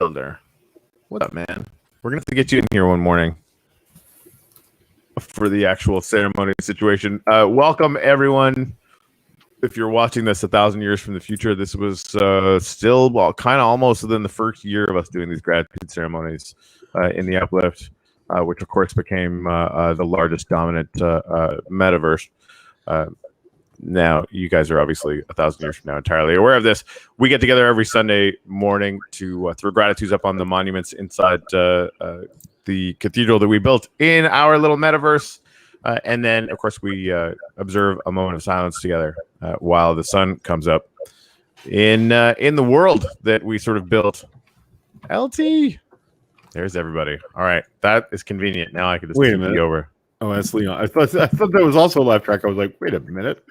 Builder. What up, man? We're gonna have to get you in here one morning for the actual ceremony situation. Welcome, everyone. If you're watching this 1,000 years from the future, this was still kind of almost within the first year of us doing these gratitude ceremonies in the Uplift, which of course became the largest dominant metaverse. Now, you guys are obviously 1,000 years from now entirely aware of this. We get together every Sunday morning to throw gratitudes up on the monuments inside the cathedral that we built in our little metaverse. And then, of course, we observe a moment of silence together while the sun comes up in the world that we sort of built. LT, there's everybody. All right, that is convenient. Now I can just wait a minute over. Oh, that's Leon. I thought that was also a laugh track. I was like, wait a minute.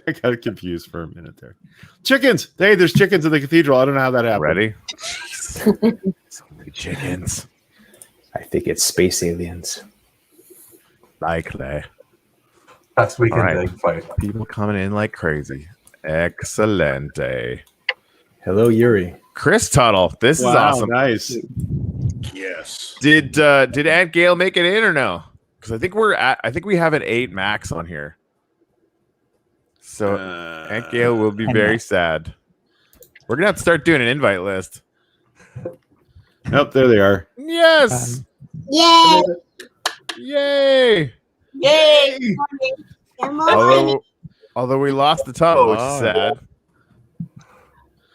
I got confused for a minute there. Chickens. Hey, there's chickens in the cathedral. I don't know how that happened. Ready? So many chickens. I think it's space aliens. Likely. Last weekend All right. big fight. People coming in like crazy. Excelente. Hello, Yuri. Chris Tuttle. This is awesome. Nice. Yes. Did Aunt Gail make it in or no? Because I think we have an 8 max on here. So Aunt Gail will be very sad. We're gonna have to start doing an invite list. Nope, there they are. Yes. Yay! Yay. Yay! Good morning. Although we lost the Tuttle, which is sad.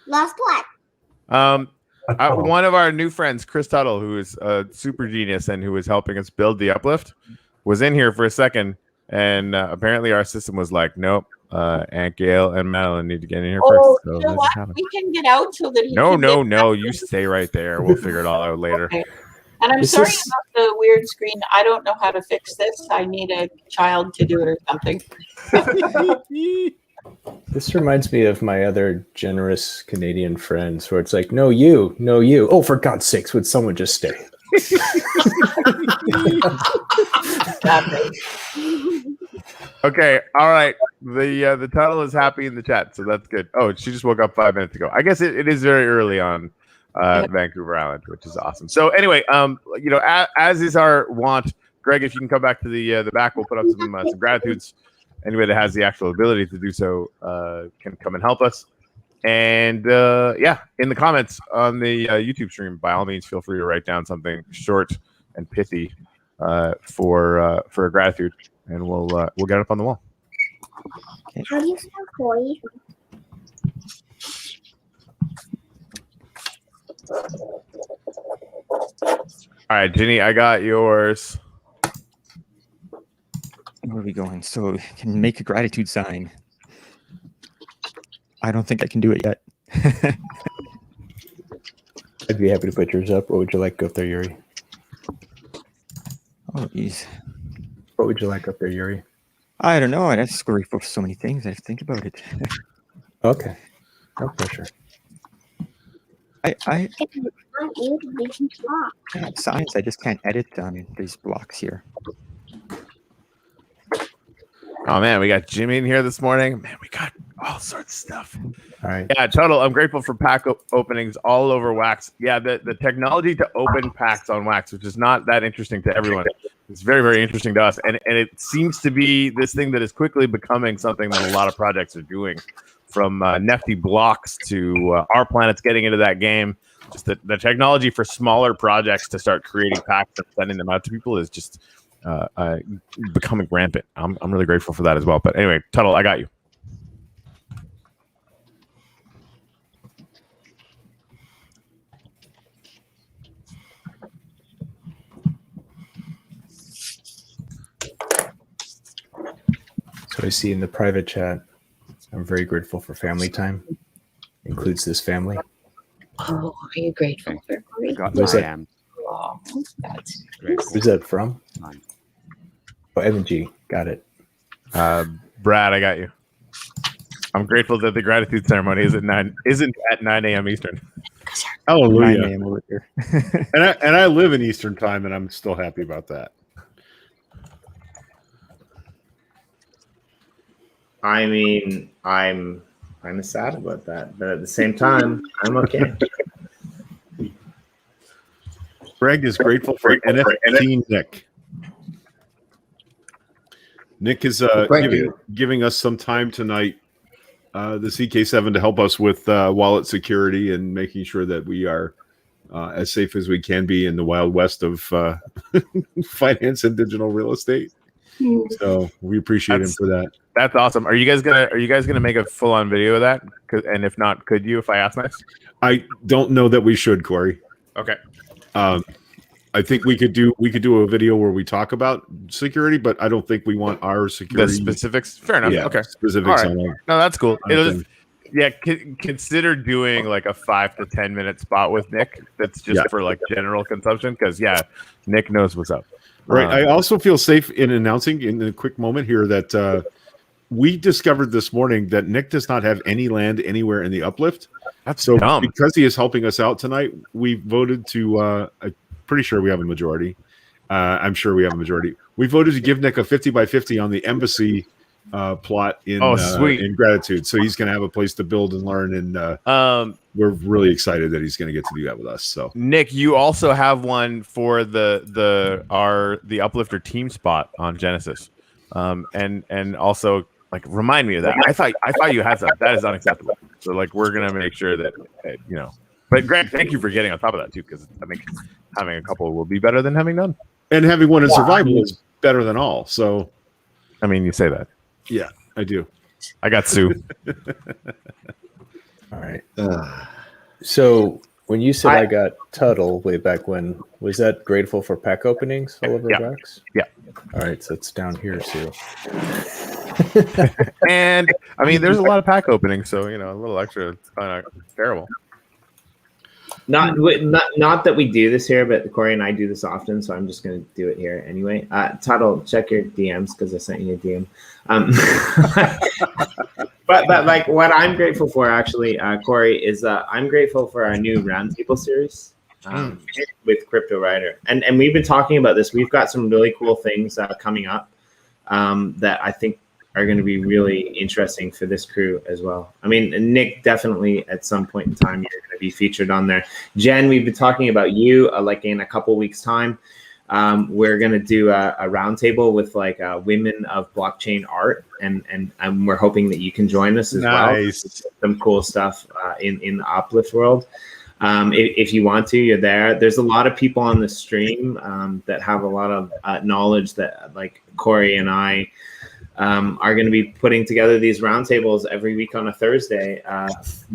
Lost what? One of our new friends, Chris Tuttle, who is a super genius and who was helping us build the Uplift, was in here for a second, and apparently our system was like, nope, Aunt Gail and Madeline need to get in here first. So you know what? We can get out so that he can No, you stay right there. We'll figure it all out later. Okay. And I'm sorry about the weird screen. I don't know how to fix this. I need a child to do it or something. This reminds me of my other generous Canadian friends where it's like, no, you. Oh, for God's sakes, would someone just stay? Okay, all right. The Tuttle is happy in the chat, so that's good. Oh, she just woke up 5 minutes ago. I guess it is very early on Vancouver Island, which is awesome. So anyway, as is our want, Greg, if you can come back to the back, we'll put up some gratitudes. Anybody that has the actual ability to do so can come and help us. And in the comments on the YouTube stream, by all means, feel free to write down something short and pithy for a gratitude, and we'll get it up on the wall. Okay. How do you spell Koi? All right, Ginny, I got yours. Where are we going? So we can make a gratitude sign. I don't think I can do it yet. I'd be happy to put yours up. What would you like up there, Yuri? Oh, geez. What would you like up there, Yuri? I don't know. That's grateful for so many things. I have to think about it. Okay. No pressure. I have signs. I just can't edit these blocks here. Oh man, we got Jimmy in here this morning. Man, we got all sorts of stuff. All right. Yeah, Tuttle, I'm grateful for pack openings all over Wax. Yeah, the technology to open packs on Wax, which is not that interesting to everyone. It's very, very interesting to us. And it seems to be this thing that is quickly becoming something that a lot of projects are doing, from Nifty blocks to our planets getting into that game. Just the technology for smaller projects to start creating packs and sending them out to people is just becoming rampant. I'm really grateful for that as well. But anyway, Tuttle, I got you. So I see in the private chat, I'm very grateful for family time. Includes this family. Oh, are you grateful for Where's that? am. Oh, that's Who's that from? Oh, Evan G. Got it. Brad, I got you. I'm grateful that the gratitude ceremony isn't at 9 a.m. Eastern. Hallelujah. 9 a.m. over here. and I live in Eastern time, and I'm still happy about that. I mean, I'm sad about that, but at the same time, I'm okay. Greg is grateful for NFT Nick. Nick is Thank you. giving us some time tonight, the CK7, to help us with wallet security and making sure that we are as safe as we can be in the wild west of finance and digital real estate. So we appreciate him for that. That's awesome. Are you guys gonna make a full on video of that? And if not, could you? If I ask nice. I don't know that we should, Corey. Okay. I think we could do a video where we talk about security, but I don't think we want our The security specifics. Fair enough. Yeah, Okay. specifics All on right. it. No, that's cool. on It'll thing. just, yeah, consider doing like a 5 to 10 minute spot with Nick. That's just Yeah. for like general consumption. Because Nick knows what's up. Right. I also feel safe in announcing in a quick moment here that we discovered this morning that Nick does not have any land anywhere in the uplift. That's So dumb. because he is helping us out tonight, we voted to I'm pretty sure we have a majority. I'm sure we have a majority. We voted to give Nick a 50 by 50 on the embassy plot in Sweet. in gratitude. So he's going to have a place to build and learn, and we're really excited that he's going to get to do that with us. So Nick, you also have one for the uplifter team spot on Genesis, and also like remind me of that. I thought you had that. That is unacceptable. So like we're gonna make sure that But Greg, thank you for getting on top of that too, because I think having a couple will be better than having none. and having one in survival is better than all. So I mean, you say that. yeah, I do. I got Sue. All right. So when you said I got Tuttle way back when, was that grateful for pack openings all over Brax? Yeah. All right, so it's down here, Sue. And I mean, there's a lot of pack openings, so a little extra. It's kind of terrible. Not that we do this here, but Corey and I do this often, so I'm just going to do it here anyway. Tuttle, check your DMs because I sent you a DM. But like what I'm grateful for, actually, Corey, is I'm grateful for our new roundtable series with Crypto Writer, and we've been talking about this. We've got some really cool things coming up that I think are going to be really interesting for this crew as well. I mean, Nick, definitely at some point in time, you're going to be featured on there. Jen, we've been talking about you like in a couple weeks' time. We're going to do a roundtable with like women of blockchain art, and we're hoping that you can join us as well. Some cool stuff in the Uplift world. If you want to, you're there. There's a lot of people on the stream that have a lot of knowledge that like Corey and I are going to be putting together these roundtables every week on a Thursday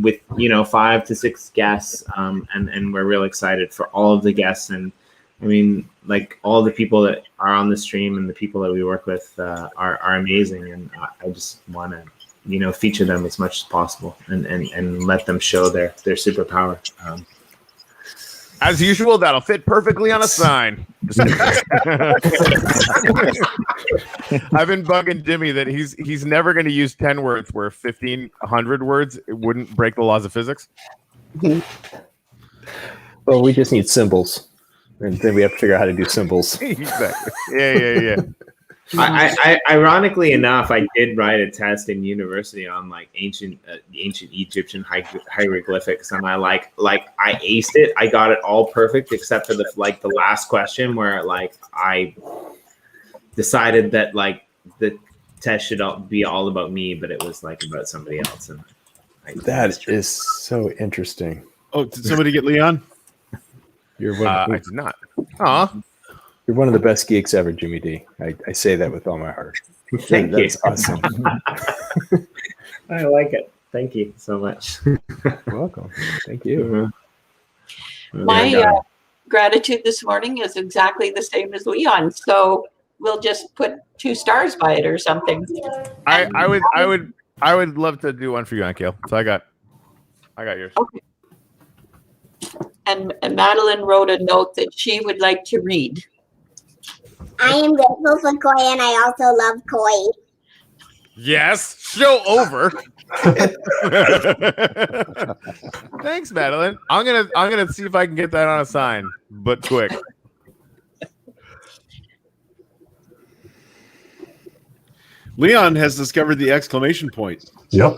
with 5 to 6 guests, and we're real excited for all of the guests. And I mean, like all the people that are on the stream and the people that we work with are amazing, and I just want to feature them as much as possible and let them show their superpower. As usual, that'll fit perfectly on a sign. I've been bugging Jimmy that he's never going to use 10 words where 1,500 words it wouldn't break the laws of physics. Well, we just need symbols, and then we have to figure out how to do symbols. Exactly. Yeah. I ironically enough, I did write a test in university on like ancient Egyptian hieroglyphics, and I aced it. I got it all perfect except for the last question where like I decided that like the test should be all about me, but it was like about somebody else. And that is so interesting. Oh, did somebody get Leon? You're one. I did not. Aw. You're one of the best geeks ever, Jimmy D. I say that with all my heart. Thank you. That's awesome. I like it. Thank you so much. You're welcome. Thank you. My gratitude this morning is exactly the same as Leon, so we'll just put 2 stars by it or something. I would love to do one for you, Kale. So I got yours. Okay. And Madeline wrote a note that she would like to read. I am grateful for Koi, and I also love Koi. Yes, show over. Thanks, Madeline. I'm gonna see if I can get that on a sign, but quick. Leon has discovered the exclamation point. Yep.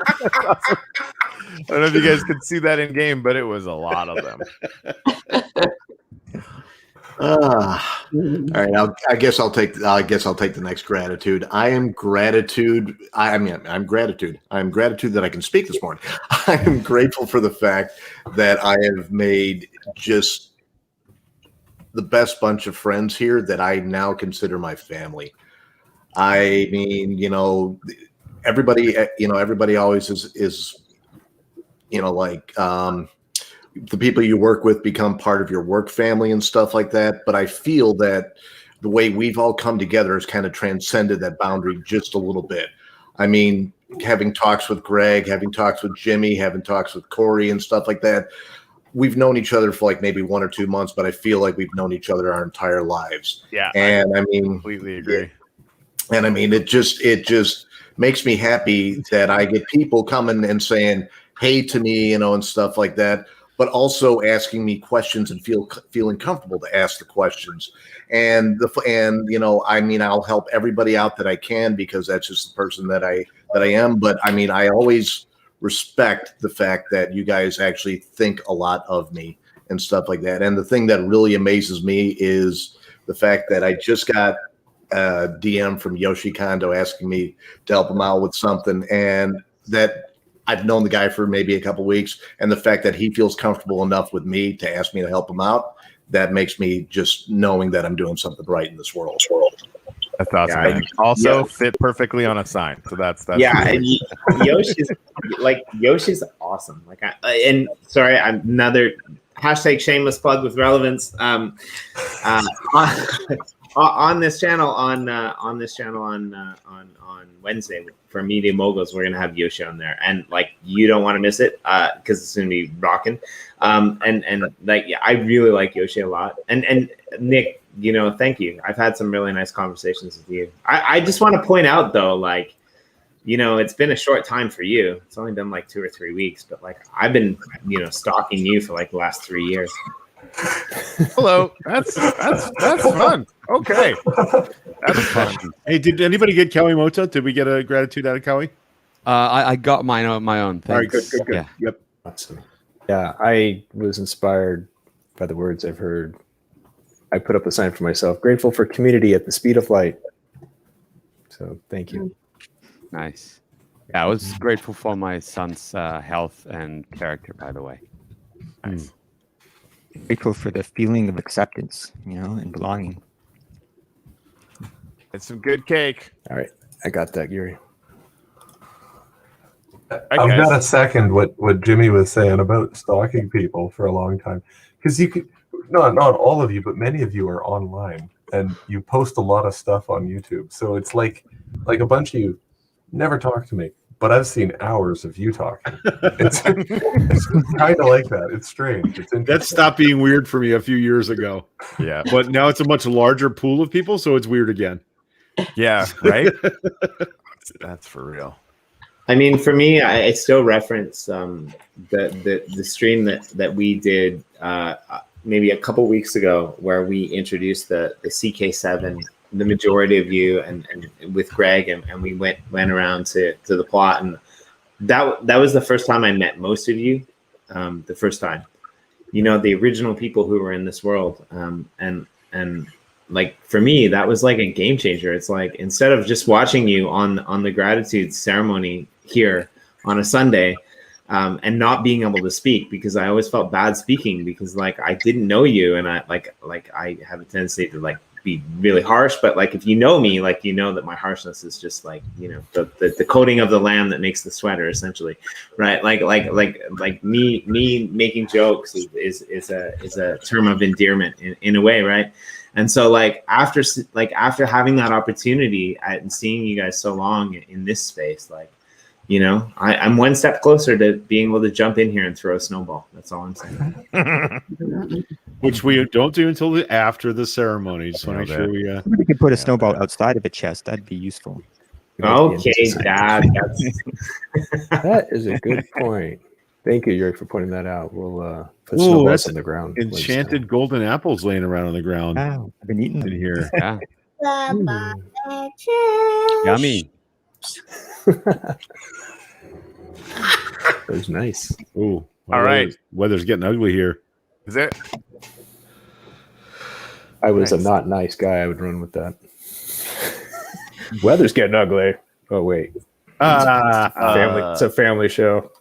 I don't know if you guys could see that in game, but it was a lot of them. All right, I guess I'll take the next gratitude. I'm gratitude that I can speak this morning. I am grateful for the fact that I have made just the best bunch of friends here that I now consider my family. I mean, everybody always is like the people you work with become part of your work family and stuff like that. But I feel that the way we've all come together has kind of transcended that boundary just a little bit. I mean, having talks with Greg, having talks with Jimmy, having talks with Corey and stuff like that. We've known each other for like maybe 1 or 2 months, but I feel like we've known each other our entire lives. Yeah. And I mean, Completely agree. And I mean, it just makes me happy that I get people coming and saying, hey to me, and stuff like that, but also asking me questions and feeling comfortable to ask the questions. And I mean, I'll help everybody out that I can because that's just the person that I am. But I mean, I always respect the fact that you guys actually think a lot of me and stuff like that. And the thing that really amazes me is the fact that I just got a DM from Yoshi Kondo asking me to help him out with something, and that I've known the guy for maybe a couple weeks, and the fact that he feels comfortable enough with me to ask me to help him out, that makes me just knowing that I'm doing something right in this world. That's awesome. Yeah, And also fit perfectly on a sign. So that's yeah, really and Yoshi's awesome. Like, and sorry, I'm another hashtag shameless plug with relevance. On this channel on Wednesday for Media Moguls, we're gonna have Yoshi on there, and like you don't want to miss it because it's gonna be rocking. And like I really like Yoshi a lot, and Nick, thank you. I've had some really nice conversations with you. I just want to point out though, like, it's been a short time for you. It's only been like 2 or 3 weeks, but like I've been stalking you for like the last 3 years. Hello. That's fun. Okay. That's fun. Hey, did anybody get Kawi Mota? Did we get a gratitude out of Kawi? I got my own. Thanks. All right, good. Yeah. Yep. Awesome. Yeah, I was inspired by the words I've heard. I put up a sign for myself, grateful for community at the speed of light. So thank you. Nice. Yeah, I was grateful for my son's health and character, by the way. Nice. Grateful for the feeling of acceptance, and belonging. It's some good cake. All right, I got that, Yuri. Right, I've guys. got to second what Jimmy was saying about stalking people for a long time, because you could not all of you, but many of you are online and you post a lot of stuff on YouTube. So it's like a bunch of you never talk to me, but I've seen hours of you talking. It's kind of like that. It's strange. It's interesting. That stopped being weird for me a few years ago, Yeah. but now it's a much larger pool of people, so it's weird again. Yeah. Right. That's for real. I mean, for me, I still reference the stream that we did maybe a couple weeks ago, where we introduced the CK7, the majority of you, and with Greg, and we went around to the plot, and that was the first time I met most of you, the first time, the original people who were in this world, and like for me, that was like a game changer. It's like, instead of just watching you on the gratitude ceremony here on a Sunday, and not being able to speak, because I always felt bad speaking, because like I didn't know you, and I I have a tendency to like be really harsh, but like if you know me, like that my harshness is just like the coating of the lamb that makes the sweater, essentially, right? Like me making jokes is a term of endearment in a way, right? And so like after having that opportunity and seeing you guys so long in this space, like I'm one step closer to being able to jump in here and throw a snowball. That's all I'm saying. Which we don't do until after the ceremony. Just want to make sure we. We could put a snowball outside of a chest. That'd be useful. Okay, Dad. That is a good point. Thank you, Yuri, for pointing that out. We'll put Ooh, snowballs that's on the ground. Enchanted golden apples laying around on the ground Wow, I've been eating in here. Yeah. The Yummy. That was nice. Ooh. All right. Weather's getting ugly here. Is it? I was Nice. a not nice guy. I would run with that. Weather's getting ugly. Oh wait, family. It's a family show.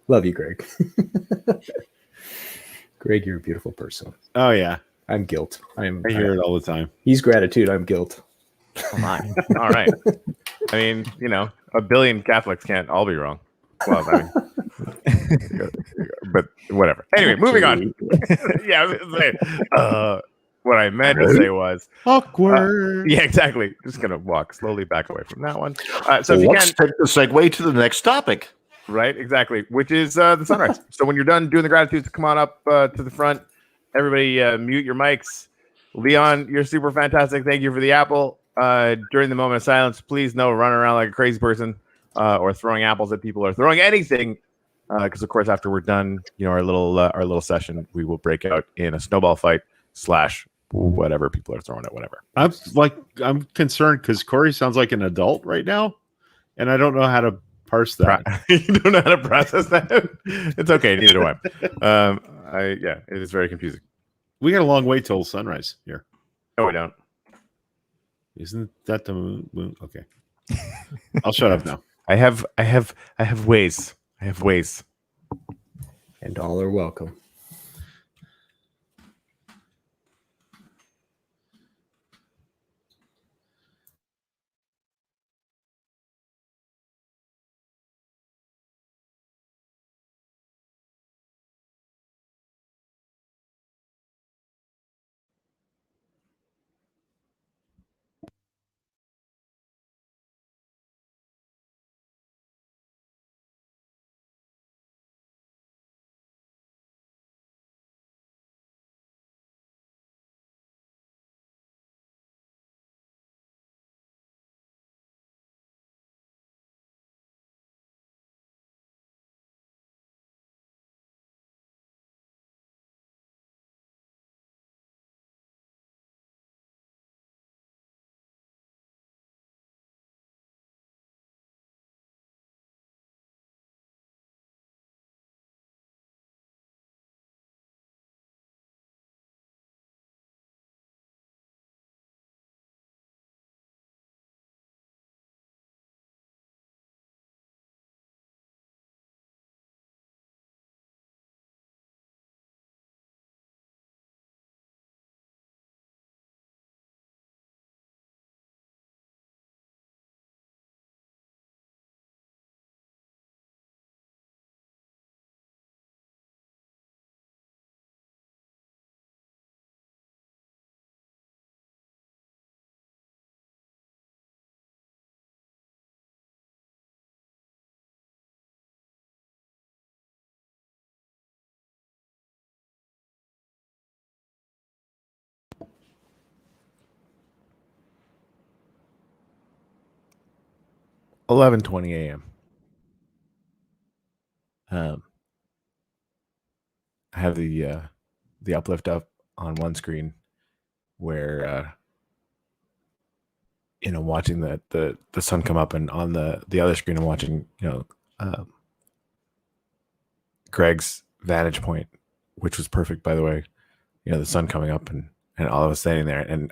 Love you, Greg. Greg, you're a beautiful person. Oh yeah, I'm guilt. I hear it all the time. He's gratitude. I'm guilt. Oh my. All right. I mean, you know, a billion Catholics can't all be wrong. Well, I mean, but whatever. Anyway, moving on. Yeah, I was gonna say, what I meant to say was Awkward. yeah, exactly. Just gonna walk slowly back away from that one. So if you Let's can, take the segue to the next topic. right, exactly, which is the sunrise. So when you're done doing the gratitudes, come on up to the front. Everybody, mute your mics. Leon, you're super fantastic. Thank you for the apple. During the moment of silence, please no running around like a crazy person or throwing apples at people or throwing anything. Because of course, after we're done, you know, our little session, we will break out in a snowball fight / whatever people are throwing at whatever. I'm concerned because Corey sounds like an adult right now, and I don't know how to parse that. You don't know how to process that. It's okay. Neither do I. Yeah, it is very confusing. We got a long way till sunrise here. No, we don't. Isn't that the moon? Okay, I'll shut up now. I have ways. I have ways. And all are welcome. $11:20 a.m. I have the uplift up on one screen where you know, watching the sun come up, and on the other screen I'm watching, you know, Greg's vantage point, which was perfect, by the way. You know, the sun coming up and all of us standing there, and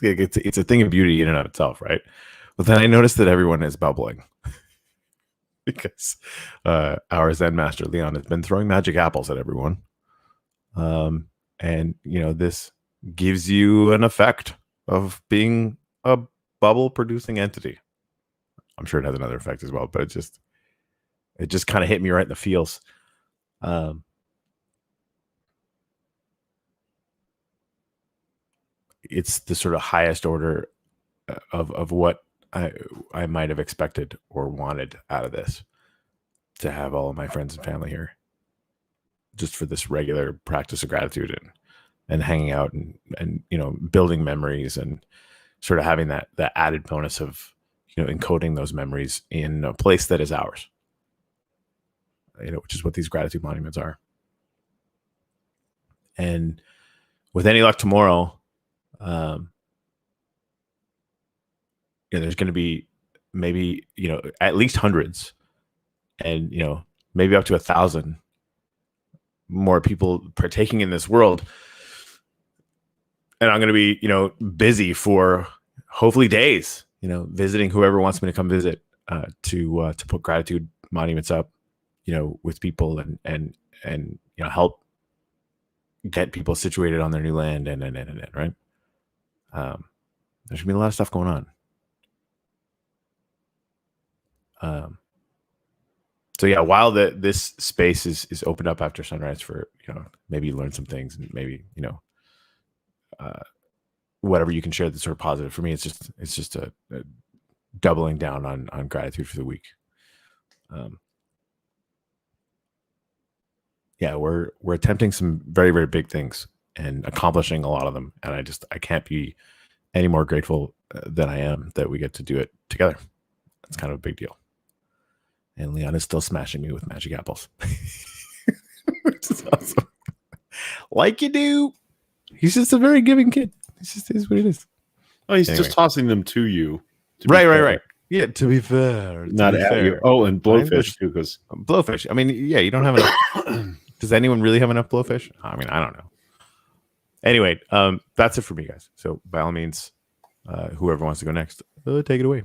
it's a thing of beauty in and of itself, right? But then I noticed that everyone is bubbling because our Zen master Leon has been throwing magic apples at everyone, and you know, this gives you an effect of being a bubble producing entity. I'm sure it has another effect as well, but it just kind of hit me right in the feels. It's the sort of highest order of what I might have expected or wanted out of this, to have all of my friends and family here just for this regular practice of gratitude and hanging out and you know, building memories and sort of having that added bonus of, you know, encoding those memories in a place that is ours, you know, which is what these gratitude monuments are. And with any luck tomorrow, you know, there's going to be maybe, you know, at least hundreds and maybe up to 1,000 more people partaking in this world. And I'm going to be, busy for hopefully days, visiting whoever wants me to come visit, to put gratitude monuments up, with people and help get people situated on their new land and right. There's gonna be a lot of stuff going on. So yeah, while this space is opened up after sunrise for maybe learn some things and maybe whatever you can share that's sort of positive. For me, it's just a doubling down on gratitude for the week. Yeah, we're attempting some very, very big things and accomplishing a lot of them, and I can't be any more grateful than I am that we get to do it together. It's kind of a big deal. And Leon is still smashing me with magic apples. Which is awesome. Like you do. He's just a very giving kid. It just is what it is. Oh, he's just tossing them to you. Right. Yeah, to be fair. Not at you. Oh, and blowfish too, because blowfish. I mean, yeah, you don't have enough. Does anyone really have enough blowfish? I mean, I don't know. Anyway, that's it for me, guys. So by all means, whoever wants to go next, take it away.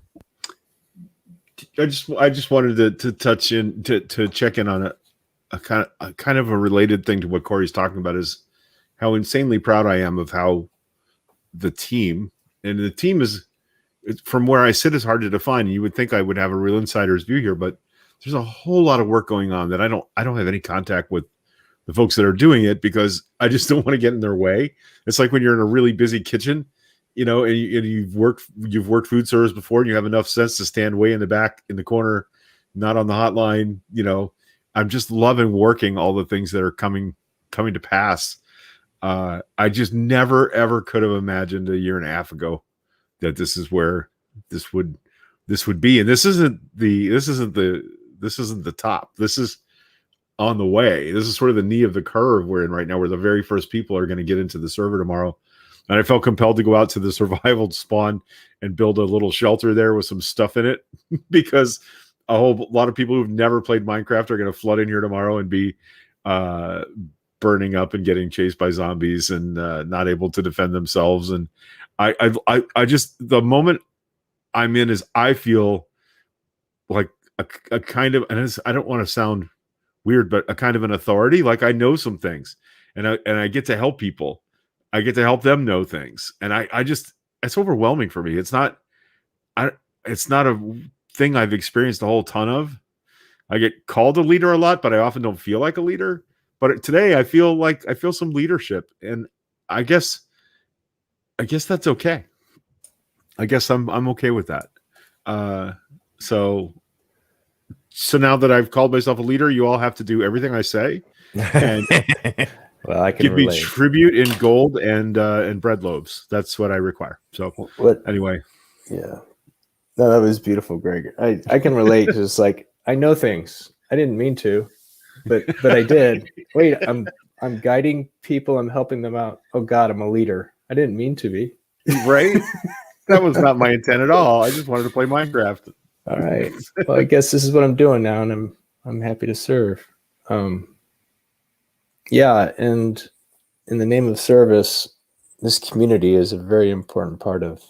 I just wanted to touch in to check in on a kind of a related thing to what Corey's talking about, is how insanely proud I am of how the team is, from where I sit, is hard to define. You would think I would have a real insider's view here, but there's a whole lot of work going on that I don't have any contact with the folks that are doing it, because I just don't want to get in their way. It's like when you're in a really busy kitchen, and you've worked food service before, and you have enough sense to stand way in the back in the corner, not on the hotline. I'm just loving working all the things that are coming to pass. I just never ever could have imagined a year and a half ago that this is where this would be, and this isn't the top. This is on the way. This is sort of the knee of the curve we're in right now, where the very first people are going to get into the server tomorrow. And I felt compelled to go out to the survival spawn and build a little shelter there with some stuff in it, because a whole lot of people who've never played Minecraft are going to flood in here tomorrow and be burning up and getting chased by zombies and not able to defend themselves. And I just, the moment I'm in is I feel like a kind of, and I don't want to sound weird, but a kind of an authority. Like I know some things, and I get to help people. I get to help them know things, and I just, it's overwhelming for me. It's not a thing I've experienced a whole ton of. I get called a leader a lot, but I often don't feel like a leader. But today I feel some leadership, and I guess that's okay. I guess I'm okay with that. So now that I've called myself a leader, you all have to do everything I say, and well, I can give relate. me tribute in gold and bread loaves. That's what I require. So anyway, yeah, no, that was beautiful, Greg. I can relate, because like I know things I didn't mean to, but I did. Wait, I'm guiding people. I'm helping them out. Oh God, I'm a leader. I didn't mean to be. Right? That was not my intent at all. I just wanted to play Minecraft. All right. Well, I guess this is what I'm doing now, and I'm happy to serve. Yeah, and in the name of service, this community is a very important part of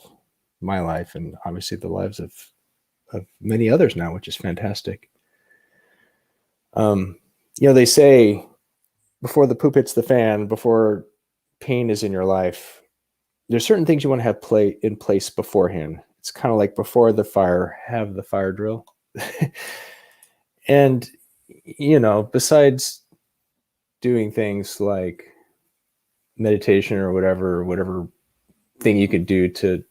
my life, and obviously the lives of many others now, which is fantastic. They say before the poop hits the fan, before pain is in your life, there's certain things you want to have in place beforehand. It's kind of like before the fire, have the fire drill. And, besides doing things like meditation or whatever thing you could do to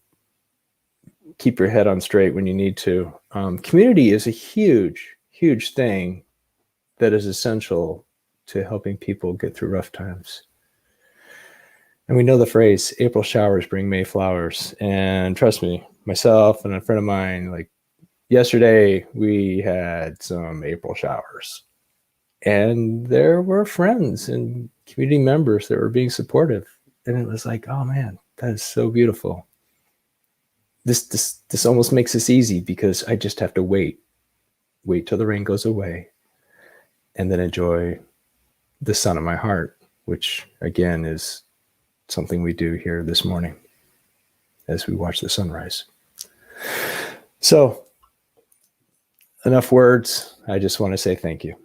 keep your head on straight when you need to, community is a huge, huge thing that is essential to helping people get through rough times. And we know the phrase, April showers bring May flowers. And trust me, myself and a friend of mine, like yesterday, we had some April showers. And there were friends and community members that were being supportive. And it was like, oh man, that is so beautiful. This almost makes this easy, because I just have to wait. wait till the rain goes away, and then enjoy the sun in my heart, which again is something we do here this morning as we watch the sunrise. So, enough words. I just want to say thank you.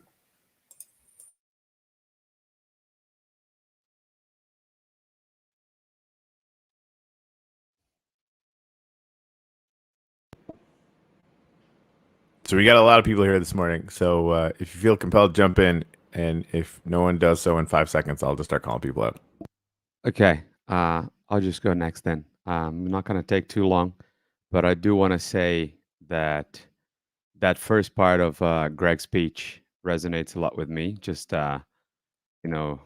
So we got a lot of people here this morning. So if you feel compelled, jump in. And if no one does so in 5 seconds, I'll just start calling people out. Okay, I'll just go next then. I'm not going to take too long, but I do want to say that that first part of Greg's speech resonates a lot with me. Just, you know,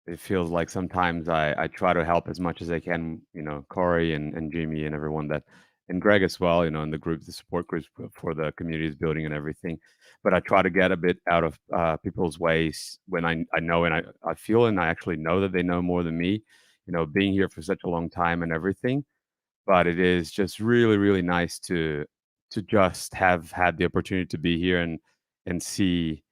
it feels like sometimes I try to help as much as I can, you know, Corey and Jimmy and everyone that, and Greg as well, you know, in the group, the support groups for the communities building and everything. But I try to get a bit out of people's ways when I know and I feel and I actually know that they know more than me, you know, being here for such a long time and everything. But it is just really, really nice to just have had the opportunity to be here and see,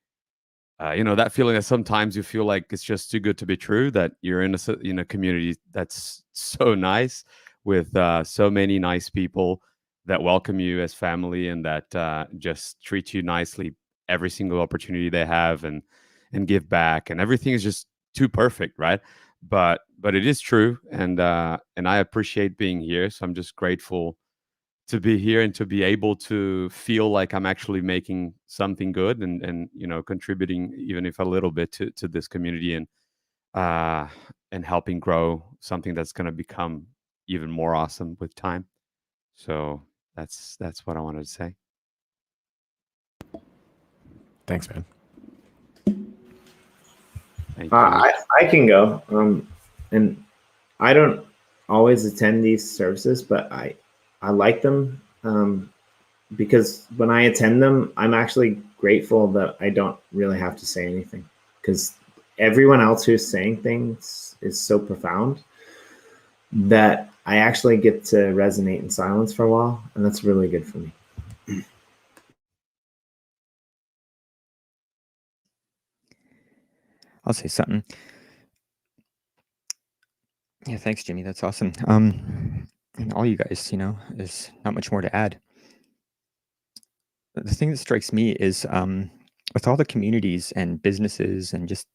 you know, that feeling that sometimes you feel like it's just too good to be true, that you're in a community that's so nice with so many nice people that welcome you as family and that just treat you nicely every single opportunity they have and give back, and everything is just too perfect, right? But it is true, and I appreciate being here. So I'm just grateful to be here and to be able to feel like I'm actually making something good and you know, contributing even if a little bit to this community and helping grow something that's going to become even more awesome with time. So that's what I wanted to say. Thanks, man. Thank you. I can go. And I don't always attend these services, but I like them because when I attend them, I'm actually grateful that I don't really have to say anything, because everyone else who's saying things is so profound that I actually get to resonate in silence for a while, and that's really good for me. I'll say something. Yeah, thanks, Jimmy. That's awesome. And all you guys, you know, there's not much more to add. The thing that strikes me is with all the communities and businesses and just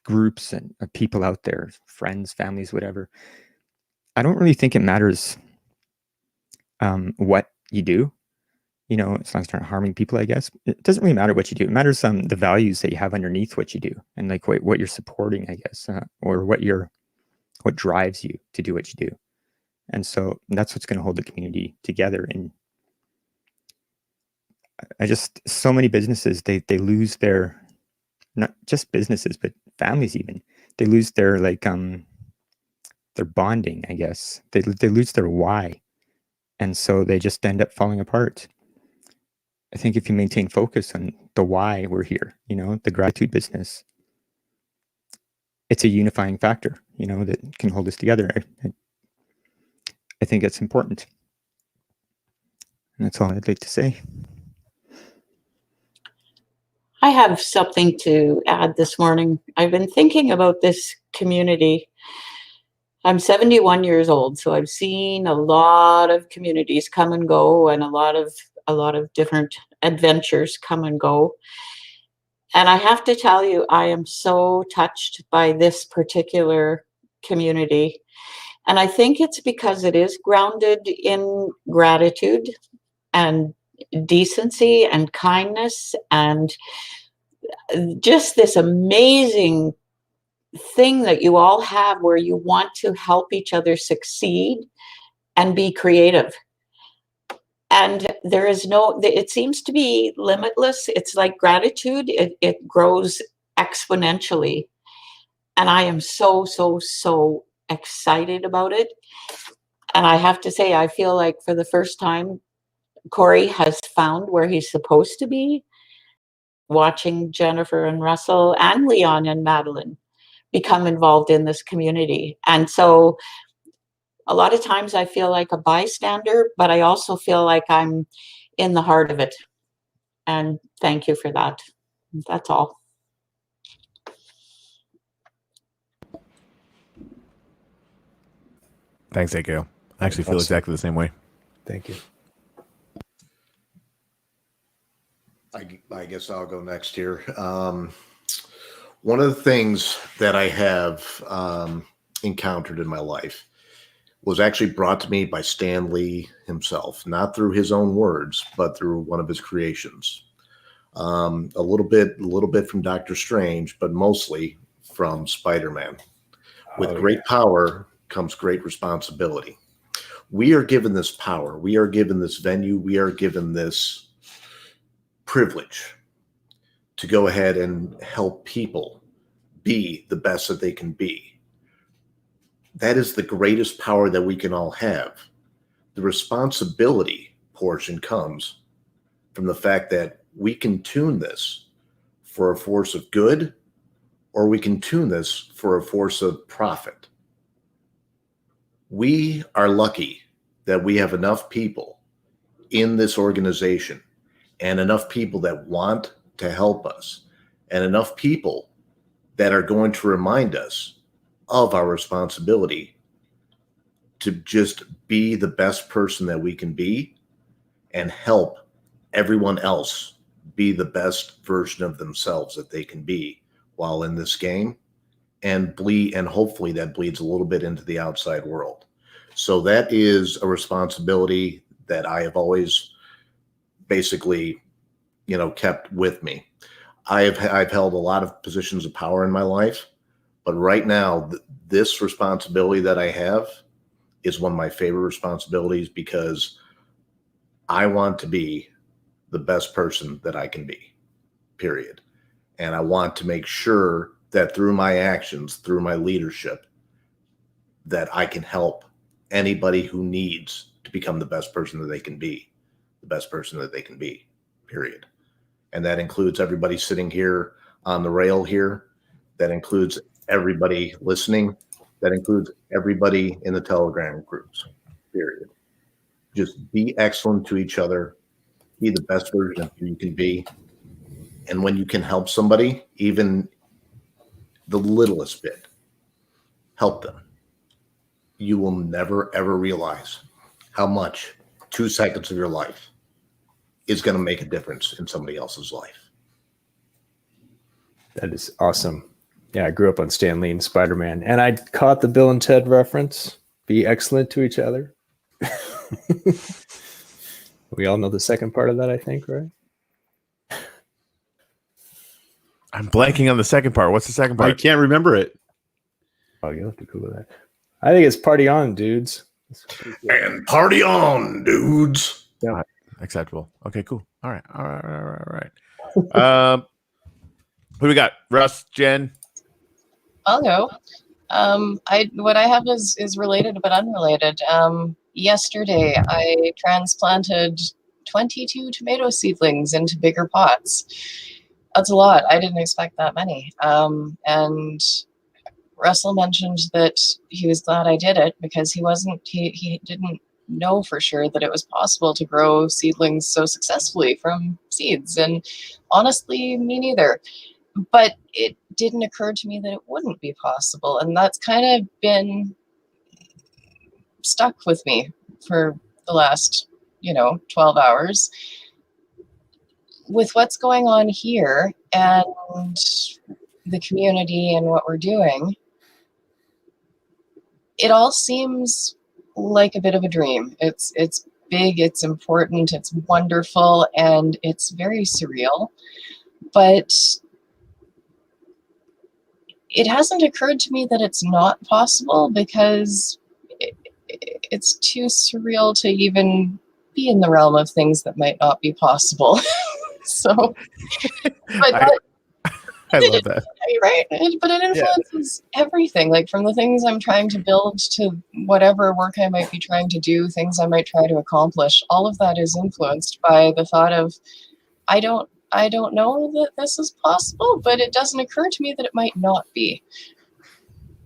groups and people out there, friends, families, whatever, I don't really think it matters what you do, you know, as long as you're not harming people, I guess. It doesn't really matter what you do. It matters the values that you have underneath what you do, and like what you're supporting, I guess, or what drives you to do what you do. And so that's what's going to hold the community together. And so many businesses, they lose their, not just businesses, but families even, they lose their their bonding, I guess. They lose their why. And so they just end up falling apart. I think if you maintain focus on the why we're here, you know, the gratitude business, it's a unifying factor, you know, that can hold us together. I think it's important. And that's all I'd like to say. I have something to add this morning. I've been thinking about this community. I'm 71 years old, so I've seen a lot of communities come and go, and a lot of different adventures come and go. And I have to tell you, I am so touched by this particular community. And I think it's because it is grounded in gratitude and decency and kindness and just this amazing thing that you all have where you want to help each other succeed and be creative. And there is it seems to be limitless. It's like gratitude. It grows exponentially. And I am so, so, so excited about it. And I have to say, I feel like for the first time, Corey has found where he's supposed to be, watching Jennifer and Russell and Leon and Madeline become involved in this community. And so a lot of times I feel like a bystander, but I also feel like I'm in the heart of it. And thank you for that. That's all. Thanks, AKO. I actually feel exactly the same way. Thank you. I guess I'll go next here. One of the things that I have encountered in my life was actually brought to me by Stan Lee himself, not through his own words, but through one of his creations. A little bit from Doctor Strange, but mostly from Spider-Man. With great power comes great responsibility. We are given this power. We are given this venue. We are given this privilege to go ahead and help people be the best that they can be. That is the greatest power that we can all have. The responsibility portion comes from the fact that we can tune this for a force of good, or we can tune this for a force of profit. We are lucky that we have enough people in this organization and enough people that want to help us and enough people that are going to remind us of our responsibility to just be the best person that we can be and help everyone else be the best version of themselves that they can be while in this game, and hopefully that bleeds a little bit into the outside world. So that is a responsibility that I have always basically, kept with me. I've held a lot of positions of power in my life, but right now this responsibility that I have is one of my favorite responsibilities, because I want to be the best person that I can be, period. And I want to make sure that through my actions, through my leadership, that I can help anybody who needs to become the best person that they can be, period. And that includes everybody sitting here on the rail here. That includes everybody listening. That includes everybody in the Telegram groups, period. Just be excellent to each other. Be the best version of who you can be. And when you can help somebody, even the littlest bit, help them. You will never, ever realize how much 2 seconds of your life is going to make a difference in somebody else's life. That is awesome. Yeah, I grew up on Stan Lee and Spider-Man, and I caught the Bill and Ted reference. Be excellent to each other. We all know the second part of that, I think, right? I'm blanking on the second part. What's the second part? I can't remember it. Oh, you'll have to Google that. I think it's party on, dudes. And party on, dudes. Yeah. Acceptable. Okay, cool. All right. Who we got? Russ, Jen? I'll go. What I have is related but unrelated. Yesterday, I transplanted 22 tomato seedlings into bigger pots. That's a lot. I didn't expect that many. And Russell mentioned that he was glad I did it because he didn't know for sure that it was possible to grow seedlings so successfully from seeds. And honestly, me neither. But it didn't occur to me that it wouldn't be possible. And that's kind of been stuck with me for the last, 12 hours. With what's going on here and the community and what we're doing, it all seems like a bit of a dream. It's big, it's important, it's wonderful, and it's very surreal. But it hasn't occurred to me that it's not possible because it's too surreal to even be in the realm of things that might not be possible. So, but I love that. Right? But it influences everything, like from the things I'm trying to build to whatever work I might be trying to do, things I might try to accomplish. All of that is influenced by the thought of, I don't know that this is possible, but it doesn't occur to me that it might not be.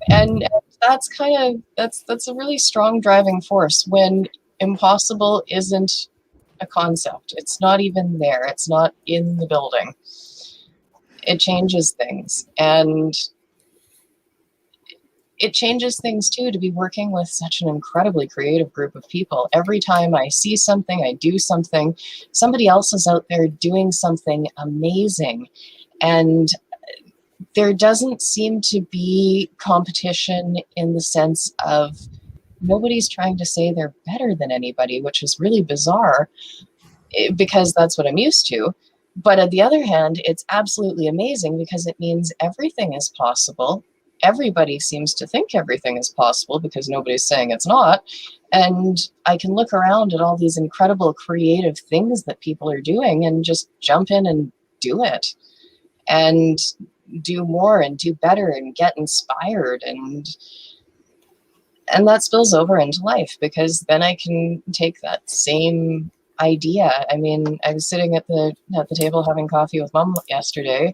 And that's that's a really strong driving force when impossible isn't a concept. It's not even there. It's not in the building. It changes things. And it changes things too to be working with such an incredibly creative group of people. Every time I see something, I do something, somebody else is out there doing something amazing. And there doesn't seem to be competition in the sense of nobody's trying to say they're better than anybody, which is really bizarre because that's what I'm used to. But on the other hand, it's absolutely amazing because it means everything is possible. Everybody seems to think everything is possible because nobody's saying it's not. And I can look around at all these incredible creative things that people are doing and just jump in and do it and do more and do better and get inspired. And that spills over into life because then I can take that same idea. I mean, I was sitting at the table having coffee with Mom yesterday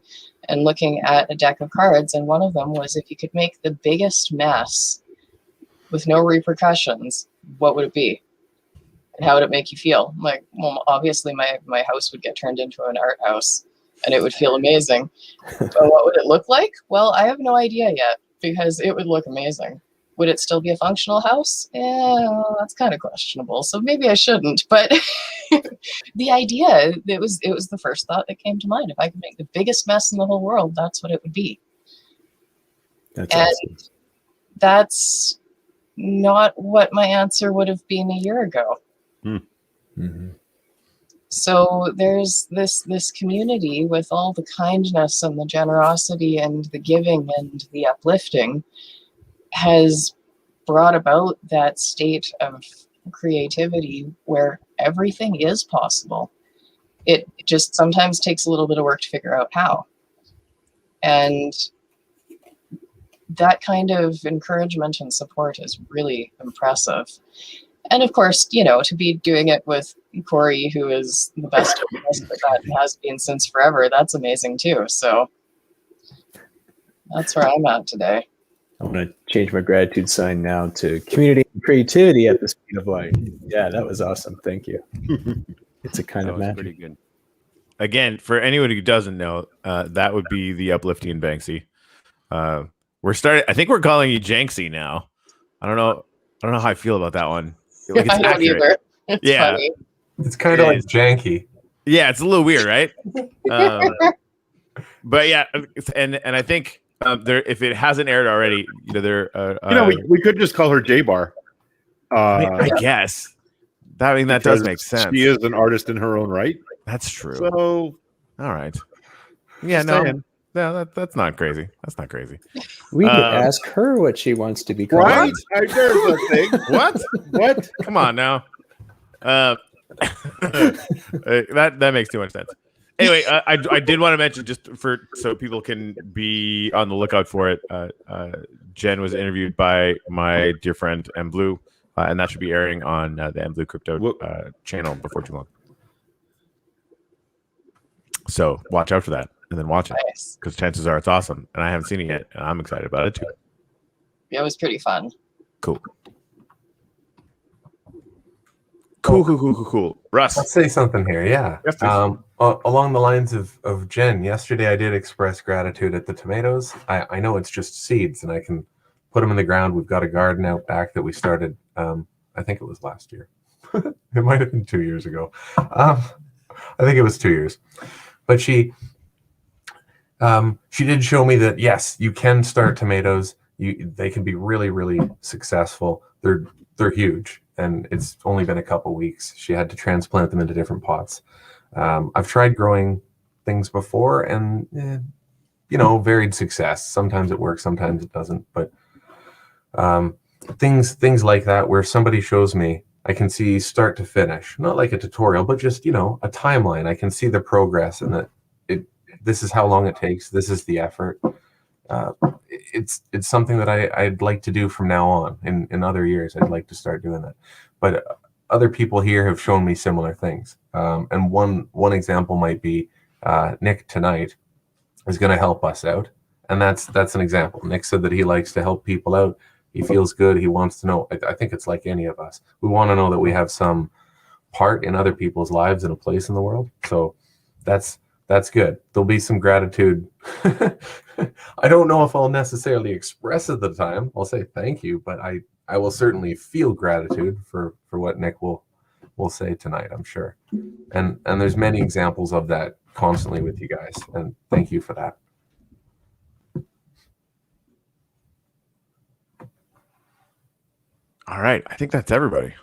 and looking at a deck of cards, and one of them was, if you could make the biggest mess with no repercussions, what would it be? And how would it make you feel? I'm like, well, obviously my house would get turned into an art house and it would feel amazing. But what would it look like? Well, I have no idea yet because it would look amazing. Would it still be a functional house? Yeah, that's kind of questionable. So maybe I shouldn't. But the idea, it was the first thought that came to mind. If I could make the biggest mess in the whole world, that's what it would be. That's and awesome. That's not what my answer would have been a year ago. Mm-hmm. So there's this community with all the kindness and the generosity and the giving and the uplifting has brought about that state of creativity where everything is possible. It just sometimes takes a little bit of work to figure out how. And that kind of encouragement and support is really impressive. And of course, to be doing it with Corey, who is the best of the best at that and has been since forever, that's amazing too. So that's where I'm at today. I'm going to change my gratitude sign now to community and creativity at the speed of light. Yeah, that was awesome. Thank you. It's a kind of magic. Pretty good. Again, for anyone who doesn't know, that would be the uplifting Banksy. I think we're calling you Janksy now. I don't know how I feel about that one. Like, it's I don't either. It's funny. It's kind of like janky. Yeah, it's a little weird, right? But yeah, and I think if it hasn't aired already, we could just call her J Bar. I guess. That does make sense. She is an artist in her own right. That's true. So, all right. Yeah, no, that's not crazy. That's not crazy. We could ask her what she wants to be called. Right? There's a thing. What? Come on now. That makes too much sense. Anyway, I did want to mention, just so people can be on the lookout for it. Jen was interviewed by my dear friend M Blue, and that should be airing on the M Blue Crypto channel before too long. So watch out for that, and then watch it because chances are it's awesome, and I haven't seen it yet, and I'm excited about it too. Yeah, it was pretty fun. Cool. Russ, let's say something here. Yeah. Yes, along the lines of Jen, yesterday I did express gratitude at the tomatoes. I know it's just seeds and I can put them in the ground. We've got a garden out back that we started. I think it was last year. It might have been 2 years ago. I think it was 2 years. But she did show me that, yes, you can start tomatoes. They can be really, really successful. They're huge. And it's only been a couple weeks. She had to transplant them into different pots. I've tried growing things before and, varied success. Sometimes it works, sometimes it doesn't. But things like that where somebody shows me, I can see start to finish, not like a tutorial, but just, a timeline. I can see the progress and that this is how long it takes. This is the effort. It's something that I'd like to do from now on. In other years, I'd like to start doing that. But other people here have shown me similar things. And one example might be Nick tonight is going to help us out. And that's an example. Nick said that he likes to help people out. He feels good. He wants to know. I think it's like any of us. We want to know that we have some part in other people's lives and a place in the world. So that's good. There'll be some gratitude. I don't know if I'll necessarily express at the time. I'll say thank you, but I will certainly feel gratitude for what Nick will say tonight, I'm sure. And there's many examples of that constantly with you guys, and thank you for that. All right, I think that's everybody.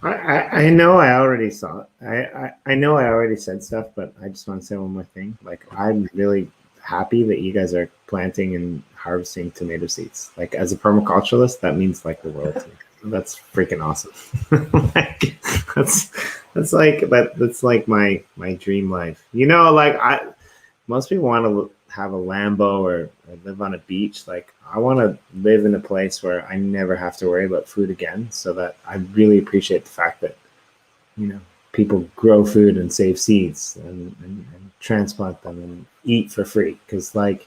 I know I already saw it. I know I already said stuff, but I just want to say one more thing. Like, I'm really happy that you guys are planting and harvesting tomato seeds. Like, as a permaculturalist, that means like the world to me. That's freaking awesome. Like, that's like my dream life. You know, like most people want to have a Lambo or live on a beach. Like, I want to live in a place where I never have to worry about food again, so that I really appreciate the fact that, you know, people grow food and save seeds and transplant them and eat for free. Because, like,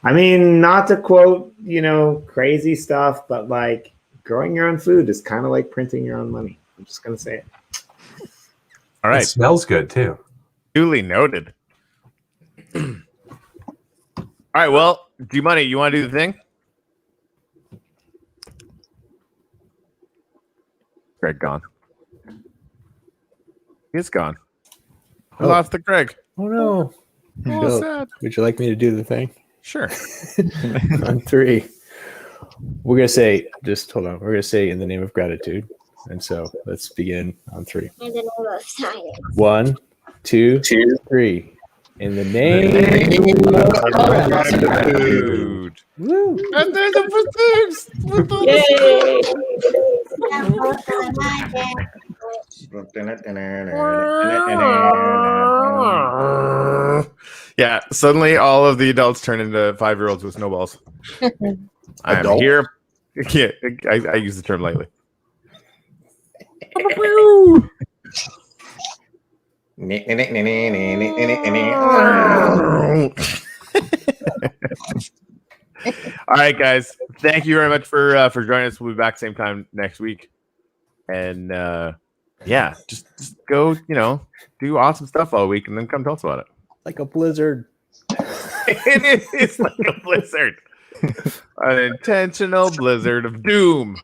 I mean, not to quote, you know, crazy stuff, but like, growing your own food is kind of like printing your own money. I'm just going to say it. All right. It smells good too. Duly noted. All right, well, G-Money, you want to do the thing? Greg gone. He's gone. We lost the Greg. Oh no. Oh, Bill, sad. would you like me to do the thing? Sure. On 3. We're going to say, just hold on. We're going to say in the name of gratitude. And so let's begin on 3. In the name of science. 1, 2, 3. In the name of gratitude. Woo. And there's a six. Yay! Yeah, suddenly all of the adults turn into 5-year-olds with snowballs. I'm Adult? here. Yeah, I use the term lightly. All right, guys. Thank you very much for joining us. We'll be back same time next week. And yeah, just go, you know, do awesome stuff all week and then come tell us about it. Like a blizzard. It is like a blizzard. An intentional blizzard of doom.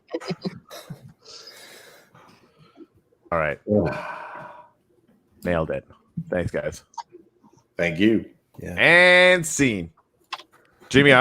All right. Nailed it. Thanks, guys. Thank you. Yeah. And scene. Jimmy,